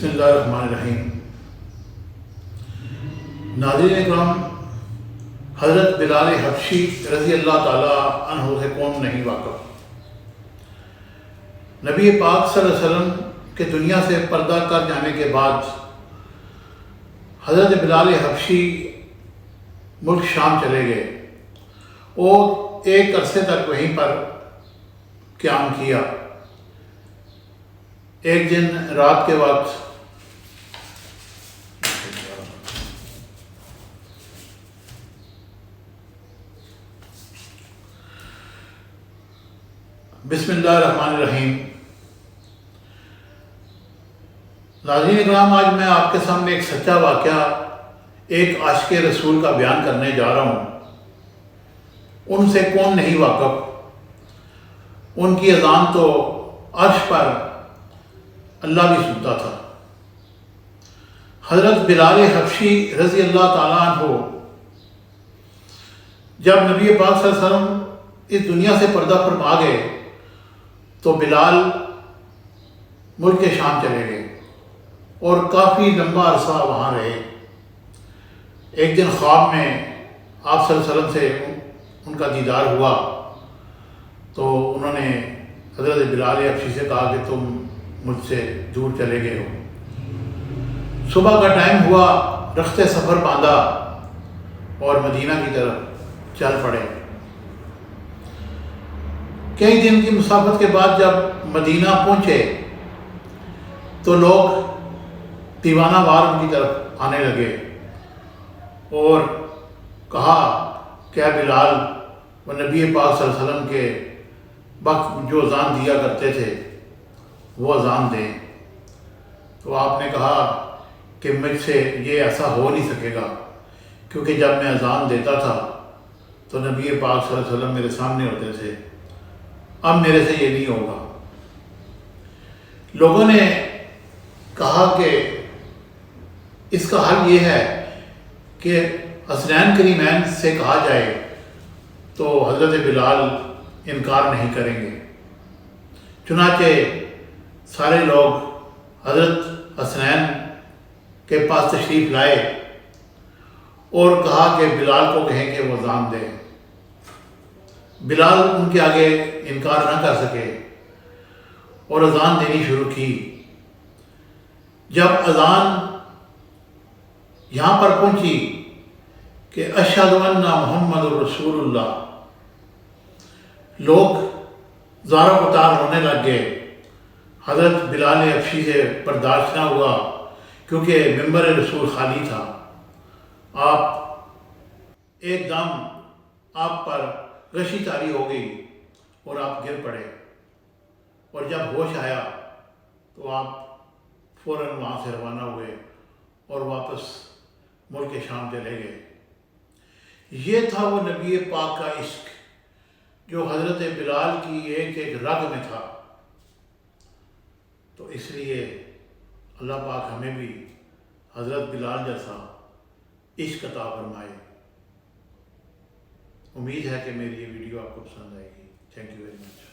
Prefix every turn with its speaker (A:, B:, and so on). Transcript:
A: بسم اللہ الرحمن الرحیم۔ ناظرین اکرام، حضرت بلال حبشی رضی اللہ تعالی عنہ سے کون نہیں واقف؟ نبی پاک صلی اللہ علیہ وسلم کے دنیا سے پردہ کر جانے کے بعد حضرت بلال حبشی ملک شام چلے گئے اور ایک عرصے تک وہیں پر قیام کیا۔ ایک دن رات کے وقت بسم اللہ الرحمن الرحیم۔ ناظرین اکرام، آج میں آپ کے سامنے ایک سچا واقعہ ایک عاشق رسول کا بیان کرنے جا رہا ہوں۔ ان سے کون نہیں واقف؟ ان کی اذان تو عرش پر اللہ بھی سنتا تھا۔ حضرت بلال حبشی رضی اللہ تعالیٰ عنہ جب نبی پاک صلی اللہ علیہ وسلم اس دنیا سے پردہ فرما گئے تو بلال ملک شام چلے گئے اور کافی لمبا عرصہ وہاں رہے۔ ایک دن خواب میں آپ صلی اللہ علیہ وسلم سے ان کا دیدار ہوا تو انہوں نے حضرت بلال حبشی سے کہا کہ تم مجھ سے دور چلے گئے ہو۔ صبح کا ٹائم ہوا، رخت سفر باندھا اور مدینہ کی طرف چل پڑے۔ کئی دن کی مسافت کے بعد جب مدینہ پہنچے تو لوگ دیوانہ وار ان کی طرف آنے لگے اور کہا کہ اے بلال، وہ نبی پاک صلی اللہ علیہ وسلم کے وقت جو اذان دیا کرتے تھے وہ اذان دیں۔ تو آپ نے کہا کہ مجھ سے یہ ایسا ہو نہیں سکے گا، کیونکہ جب میں اذان دیتا تھا تو نبی پاک صلی اللہ علیہ وسلم میرے سامنے ہوتے تھے، اب میرے سے یہ نہیں ہوگا۔ لوگوں نے کہا کہ اس کا حل یہ ہے کہ حسنین کریمین سے کہا جائے تو حضرت بلال انکار نہیں کریں گے۔ چنانچہ سارے لوگ حضرت حسنین کے پاس تشریف لائے اور کہا کہ بلال کو کہیں کہ وہ اذان دیں۔ بلال ان کے آگے انکار نہ کر سکے اور اذان دینی شروع کی۔ جب اذان یہاں پر پہنچی کہ اشہد ان محمد رسول اللہ، لوگ زار و قطار ہونے لگ گئے۔ حضرت بلال حبشی سے برداشت نہ ہوا کیونکہ ممبر رسول خالی تھا۔ آپ ایک دم آپ پر غشی طاری ہو گئی اور آپ گر پڑے، اور جب ہوش آیا تو آپ فوراً وہاں سے روانہ ہوئے اور واپس ملک شام چلے گئے۔ یہ تھا وہ نبی پاک کا عشق جو حضرت بلال کی ایک ایک رگ میں تھا۔ تو اس لیے اللہ پاک ہمیں بھی حضرت بلال جیسا عشق عطا فرمائے۔ امید ہے کہ میری یہ ویڈیو آپ کو پسند آئے گی۔ Thank you very much.